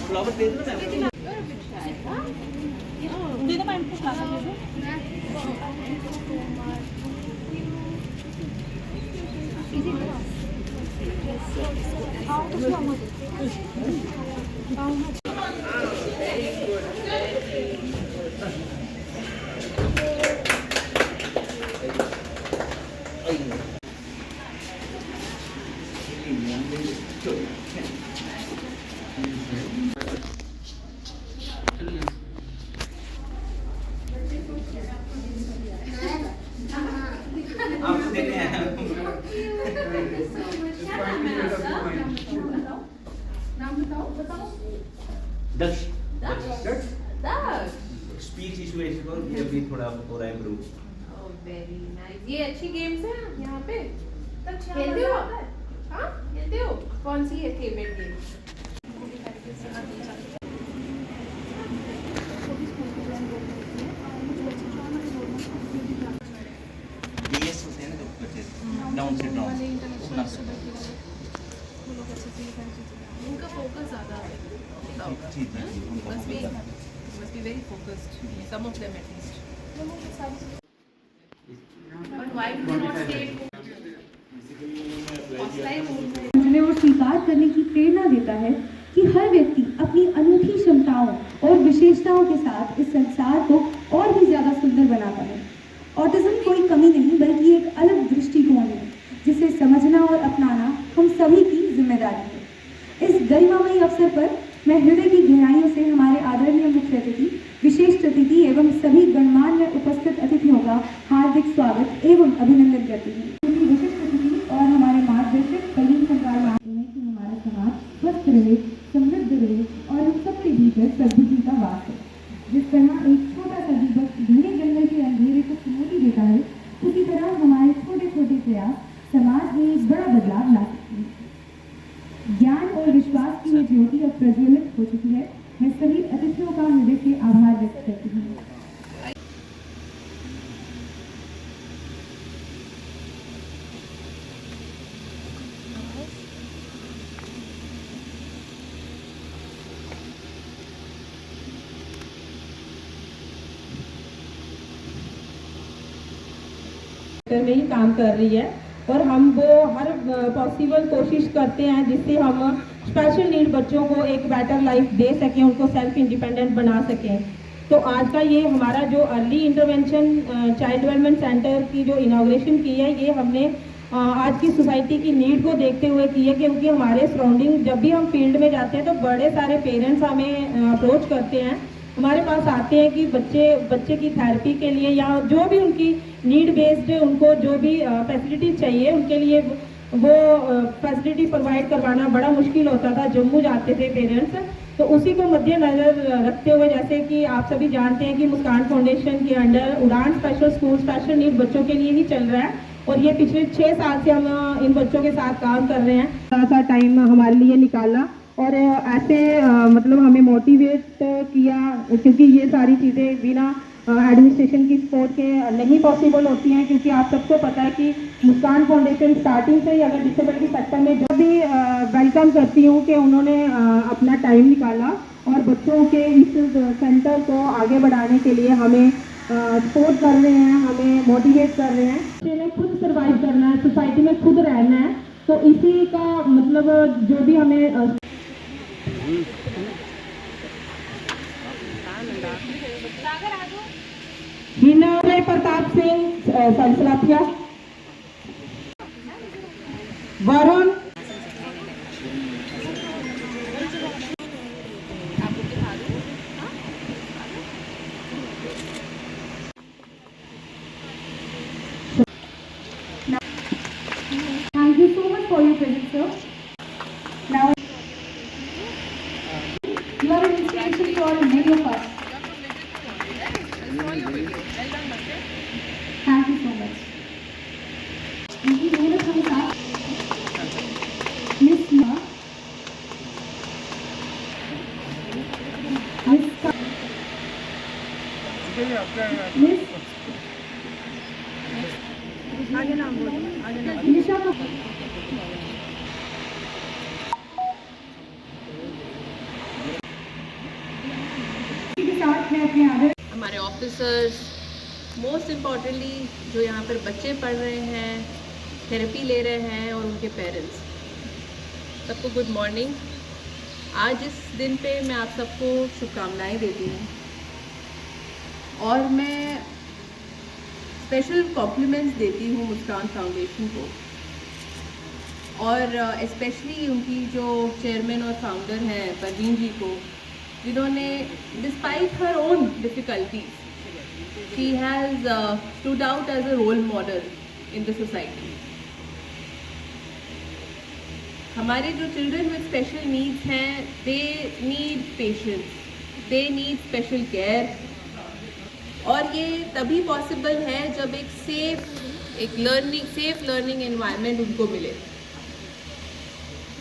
Flower they दो ना। दे दो मैम कुछ लाना दे दो। आपको देने आया हूँ। दक्ष स्पीच इशू ऐसे को ये भी थोड़ा हो रहा है इम्प्रूव। Very nice. ये अच्छी गेम्स हैं यहाँ पे। खेलते हो? हाँ खेलते हो? कौन सी है फेवरेट गेम? डीएस होते हैं ना जो बच्चे डाउन सिंड्रोम सुना उनका फोकस ज़्यादा है। जी उनका Must be very focused. Some of them at least. But why do they not stay hostile mode में? समझने और स्वीकार करने की प्रेरणा देता है कि हर व्यक्ति अपनी अनूठी क्षमताओं और विशेषताओं के साथ इस संसार को और भी ज़्यादा सुंदर बनाता है। ऑटिज्म कोई कमी नहीं बल्कि एक अलग दृष्टिकोण है जिसे समझना और अपनाना हम सभी की जिम्मेदारी है। इस गरिमामयी अवसर पर मैं हृदय की गहराइयों से हमारे आदरणीय मुख्य अतिथि, विशिष्ट अतिथि एवं सभी गणमान्य उपस्थित अतिथियों का हार्दिक स्वागत एवं अभिनंदन करती हूँ। विशिष्ट अतिथि और हमारे मार्गदर्शक कलीन संकार मानते हैं कि हमारा समाज स्वस्थ रहे, समृद्ध रहे और हम सबके भीतर सद्बुद्धि का वास है। जिस तरह एक छोटा सा दीपक घने जंगल के अंधेरे को चुनौती देता है, उसी तरह हमारे छोटे छोटे प्रयास समाज में एक बड़ा बदलाव ला सकते हैं। ज्ञान और विश्वास की ये ज्योति अब प्रज्वलित हो चुकी है। मैं सभी अतिथियों का हृदय से आभार व्यक्त करती हूँ। में ही काम कर रही है और हम वो हर पॉसिबल कोशिश करते हैं जिससे हम स्पेशल नीड बच्चों को एक बेटर लाइफ दे सकें, उनको सेल्फ इंडिपेंडेंट बना सकें। तो आज का ये हमारा जो early intervention child development centre की जो इनाग्रेशन की है, ये हमने आज की सोसाइटी की नीड को देखते हुए की है, क्योंकि हमारे सराउंडिंग जब भी हम फील्ड में जाते हैं तो बड़े सारे पेरेंट्स हमें अप्रोच करते हैं, हमारे पास आते हैं कि बच्चे की थेरेपी के लिए या जो भी उनकी नीड बेस्ड उनको जो भी फैसिलिटी चाहिए उनके लिए वो फैसिलिटी प्रोवाइड करवाना बड़ा मुश्किल होता था। जम्मू जाते थे पेरेंट्स, तो उसी को मद्देनजर रखते हुए जैसे कि आप सभी जानते हैं कि मुस्कान फाउंडेशन के अंडर उड़ान स्पेशल स्कूल स्पेशल नीड बच्चों के लिए ही चल रहा है और ये पिछले 6 साल से हम इन बच्चों के साथ काम कर रहे हैं। थोड़ा सा टाइम हमारे लिए निकाला और ऐसे मतलब हमें मोटिवेट किया, क्योंकि ये सारी चीज़ें बिना एडमिनिस्ट्रेशन की सपोर्ट के नहीं पॉसिबल होती हैं, क्योंकि आप सबको पता है कि मुस्कान फाउंडेशन स्टार्टिंग से ही अगर डिसेबिलिटी सेक्टर में जो भी वेलकम करती हूँ कि उन्होंने अपना टाइम निकाला और बच्चों के इस सेंटर को आगे बढ़ाने के लिए हमें सपोर्ट कर रहे हैं, हमें मोटिवेट कर रहे हैं। बच्चे ने खुद सर्वाइव करना है, सोसाइटी में खुद रहना है, तो इसी का मतलब जो भी हमें Hina Pratap Singh सलसलाथिया, Varun Thank you so much for your presence, sir. Now, you are an inspiration for many of us. Thank you so much. इनकी मेहनत के साथ मिस मा मिस आगे नाम बोलो, आगे नाम निशा ऑफिसर्स, मोस्ट इम्पॉर्टेंटली जो यहाँ पर बच्चे पढ़ रहे हैं, थेरेपी ले रहे हैं और उनके पेरेंट्स, सबको गुड मॉर्निंग। आज इस दिन पे मैं आप सबको शुभकामनाएं देती हूँ और मैं स्पेशल कॉम्प्लीमेंट्स देती हूँ मुस्कान फाउंडेशन को और स्पेशली उनकी जो चेयरमैन और फाउंडर हैं परवीन जी को, जिन्होंने despite her own difficulties she has stood out as a role model in the society. हमारे जो चिल्ड्रन विद स्पेशल नीड्स हैं, they need patience, they need special care, और ये तभी पॉसिबल है जब एक सेफ लर्निंग एनवायरनमेंट उनको मिले,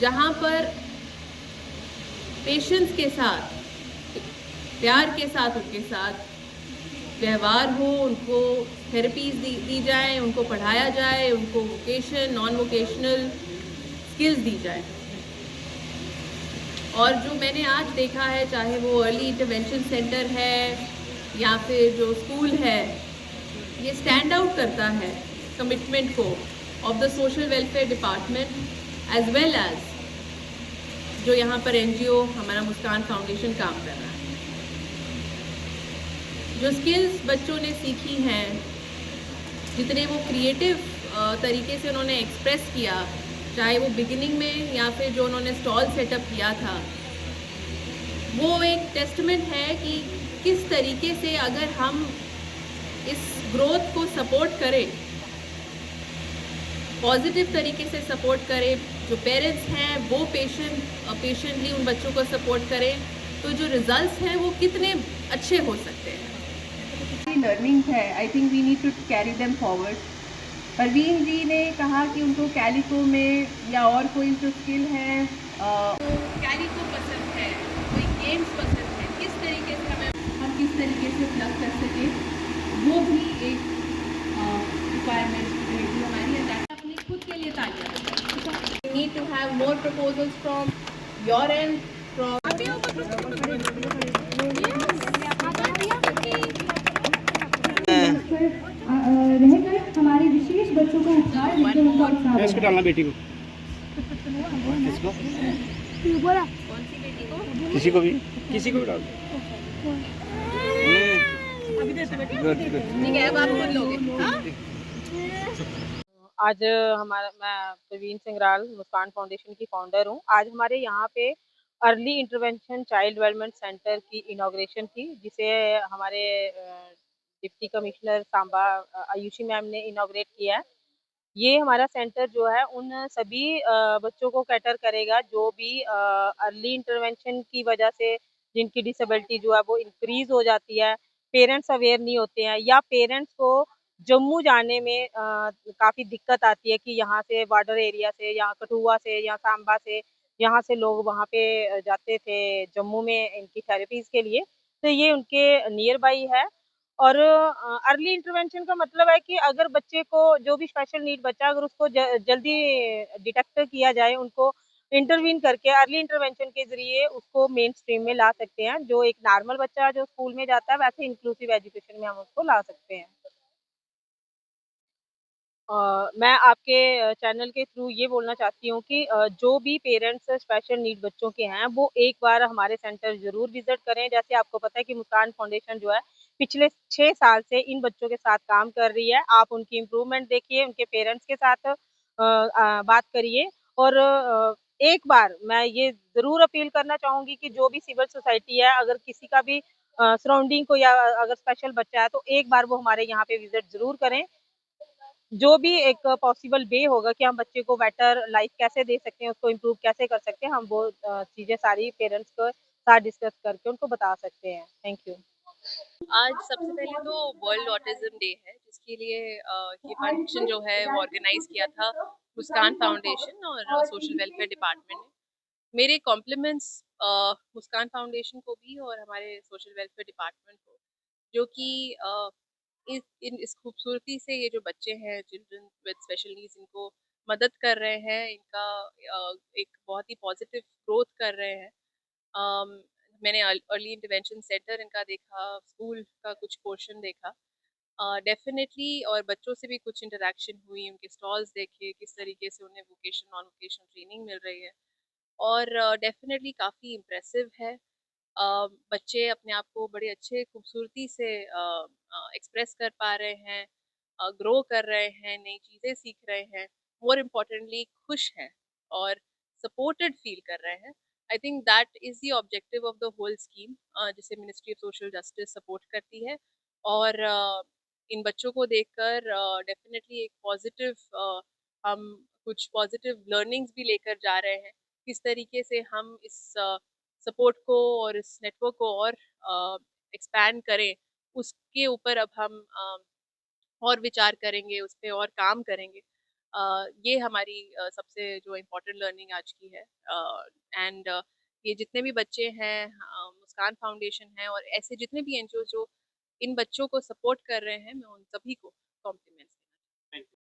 जहाँ पर पेशेंस के साथ, प्यार के साथ उनके साथ व्यवहार हो, उनको थेरेपीज दी जाए, उनको पढ़ाया जाए, उनको वोकेशन नॉन वोकेशनल स्किल्स दी जाए। और जो मैंने आज देखा है, चाहे वो अर्ली इंटरवेंशन सेंटर है या फिर जो स्कूल है, ये स्टैंड आउट करता है कमिटमेंट को of the social welfare department as well as जो यहाँ पर NGO हमारा मुस्कान फाउंडेशन काम कर रहा है। जो स्किल्स बच्चों ने सीखी हैं, जितने वो क्रिएटिव तरीके से उन्होंने एक्सप्रेस किया, चाहे वो बिगिनिंग में या फिर जो उन्होंने स्टॉल सेटअप किया था, वो एक टेस्टमेंट है कि किस तरीके से अगर हम इस ग्रोथ को सपोर्ट करें, पॉजिटिव तरीके से सपोर्ट करें, जो पेरेंट्स हैं वो पेशेंटली उन बच्चों को सपोर्ट करें, तो जो रिजल्ट्स हैं वो कितने अच्छे हो सकते हैं। लर्निंग है, I think we need to carry them forward. Parveen ji ने कहा कि उनको कैलिको में या और कोई जो स्किल है, कैलिको पसंद है, कोई गेम्स पसंद है, किस तरीके से हम किस तरीके से प्लग कर सकें, वो भी एक रिक्वायरमेंट रहेगी हमारी। अपने खुद के लिए तालियां। We need to have more proposals from your end, रह गए हमारे विशेष बच्चों का उपहार देकर उनका उत्साह इसको डालना बेटी को, किसको? कौन सी बेटी को? किसी को भी डाल दो। ठीक है, अब आप खुद लोगे। हाँ? आज मैं प्रवीण सिंगराल मुस्कान फाउंडेशन की फाउंडर हूँ। आज हमारे यहाँ पे early intervention child development centre की इनॉग्रेशन थी, जिसे हमारे deputy commissioner Samba Ayushi ma'am ने इनॉग्रेट किया है। ये हमारा सेंटर जो है उन सभी बच्चों को कैटर करेगा जो भी अर्ली इंटरवेंशन की वजह से जिनकी डिसेबिलिटी जो है वो इंक्रीज हो जाती है, पेरेंट्स अवेयर नहीं होते हैं, या पेरेंट्स को जम्मू जाने में काफ़ी दिक्कत आती है कि यहाँ से बॉर्डर एरिया से या कठुआ से या सांबा से यहाँ से लोग वहाँ पे जाते थे जम्मू में इनकी थेरेपीज़ के लिए, तो ये उनके नियर बाई है। और अर्ली इंटरवेंशन का मतलब है कि अगर बच्चे को जो भी स्पेशल नीड बच्चा अगर उसको जल्दी डिटेक्ट किया जाए, उनको इंटरवीन करके अर्ली इंटरवेंशन के ज़रिए उसको मेन स्ट्रीम में ला सकते हैं। जो एक नॉर्मल बच्चा जो स्कूल में जाता है, वैसे इंक्लूसिव एजुकेशन में हम उसको ला सकते हैं। मैं आपके चैनल के थ्रू ये बोलना चाहती हूँ कि जो भी पेरेंट्स स्पेशल नीड बच्चों के हैं, वो एक बार हमारे सेंटर ज़रूर विज़िट करें। जैसे आपको पता है कि मुस्कान फाउंडेशन जो है, पिछले 6 साल से इन बच्चों के साथ काम कर रही है। आप उनकी इम्प्रूवमेंट देखिए, उनके पेरेंट्स के साथ बात करिए, और एक बार मैं ये ज़रूर अपील करना चाहूँगी कि जो भी सिविल सोसाइटी है, अगर किसी का भी सराउंडिंग को या अगर स्पेशल बच्चा है, तो एक बार वो हमारे यहाँ पे विज़िट ज़रूर करें। जो भी एक पॉसिबल वे होगा कि हम बच्चे को बेटर लाइफ कैसे दे सकते हैं, उसको इम्प्रूव कैसे कर सकते हैं, हम वो चीज़ें सारी पेरेंट्स के साथ डिस्कस करके उनको बता सकते हैं। Thank you. आज सबसे पहले तो वर्ल्ड ऑटिज्म डे है, जिसके लिए ये फंक्शन जो है वो ऑर्गेनाइज किया था मुस्कान फाउंडेशन और सोशल वेलफेयर डिपार्टमेंट ने। मेरे कॉम्प्लीमेंट्स मुस्कान फाउंडेशन को भी और हमारे सोशल वेलफेयर डिपार्टमेंट को, जो कि इस खूबसूरती से ये जो बच्चे हैं, चिल्ड्रन विद स्पेशल नीड्स, इनको मदद कर रहे हैं, इनका एक बहुत ही पॉजिटिव ग्रोथ कर रहे हैं। मैंने अर्ली इंटरवेंशन सेंटर इनका देखा, स्कूल का कुछ पोर्शन देखा डेफिनेटली, और बच्चों से भी कुछ इंटरेक्शन हुई, उनके स्टॉल्स देखे, किस तरीके से उन्हें वोकेशन नॉन वोकेशन ट्रेनिंग मिल रही है, और डेफिनेटली काफ़ी इम्प्रेसिव है। बच्चे अपने आप को बड़े अच्छे खूबसूरती से एक्सप्रेस कर पा रहे हैं, ग्रो कर रहे हैं, नई चीज़ें सीख रहे हैं, मोर इम्पोर्टेंटली खुश हैं और सपोर्टेड फील कर रहे हैं। I think that is the objective of the whole scheme, जिसे ministry of social justice support करती है, और इन बच्चों को देखकर डेफिनेटली एक पॉजिटिव हम कुछ पॉजिटिव लर्निंग्स भी लेकर जा रहे हैं, किस तरीके से हम इस सपोर्ट को और इस नेटवर्क को और एक्सपैंड करें, उसके ऊपर अब हम और विचार करेंगे, उस पे और काम करेंगे। ये हमारी सबसे जो इम्पोर्टेंट लर्निंग आज की है, एंड ये जितने भी बच्चे हैं, मुस्कान फाउंडेशन है और ऐसे जितने भी एनजीओ जो इन बच्चों को सपोर्ट कर रहे हैं, मैं उन सभी को कॉम्प्लीमेंट्स